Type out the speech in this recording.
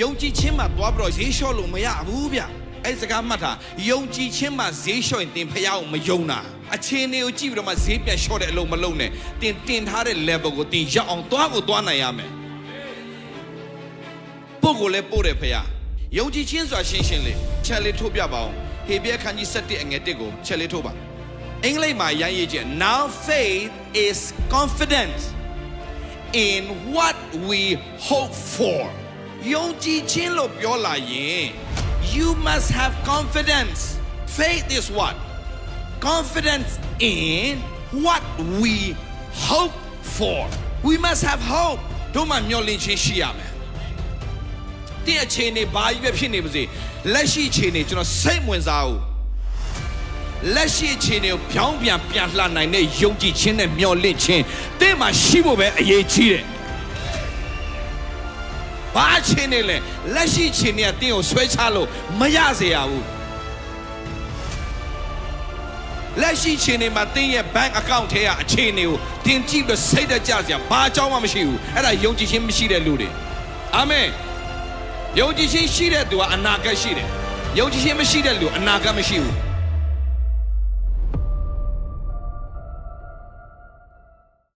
ယုံကြည်ခြင်းမှာသွားပြီးတော့ဈေးလျှော့လို့မရဘူးဗျအဲ့စကားမှတ်တာယုံကြည်ခြင်းမှာဈေးလျှော့ရင်တင်ဖျားကိုမယုံတာအခြေအနေကိုကြည့်ပြီးတော့မှဈေးပြန်လျှော့တဲ့အလုပ်မလုပ်နဲ့တင်ထားတဲ့ level ကိုတင်ရောက်အောင်သွားနိုင်ရမယ်ပို့ကိုလည်းပို့တယ်ဖျားယုံကြည်ခြင်းဆိုတာရှင်းလေးချက်လေးထုတ်ပြပါအောင်ဟေဘဲခန်းကြီး7အငယ်1ကိုချက်လေးထုတ်ပါအင်္ဂလိပ်မှာရမ်းရေးချက် Now faith is confidence in what we hope for ယုံကြည်ခြင်းလို့ပြောလာရင် you must have confidence faith is what confidence in what we hope for we must have hope တို့မှမျှော်လင့်ခြင်းရှိရမယ်တဲ့အခြေအနေဘာကြီးပဲဖြစ်နေပါစေလက်ရှိအခြေအနေကျွန်တော်စိတ်ဝင်စားဘူးလက်ရှိအခြေအနေကိုပြောင်းပြန်လှနိုင်တဲ့ယုံကြည်ခြင်းနဲ့မျှော်လင့်ခြင်းတဲ့မှာရှိဖို့ပဲအရေးကြီးတယ်ဘာအခြေအနေလဲလက်ရှိအခြေအနေကတင်းကိုဆွဲချလို့မရစေရဘူးလက်ရှိအခြေအနေမှာတင်းရဲ့ bank account ထဲကအခြေအနေကိုတင်းကြည့်ပြီးစိတ်တကြစရာဘာအကြောင်းမှမရှိဘူးအဲ့ဒါယုံကြည်ခြင်းမရှိတဲ့လူတွေအာမင်ယုံကြည်ခြင်းရှိတဲ့သူကအနာဂတ်ရှိတယ်ယုံကြည်ခြင်းမရှိတဲ့လူအနာဂတ်မရှိဘူး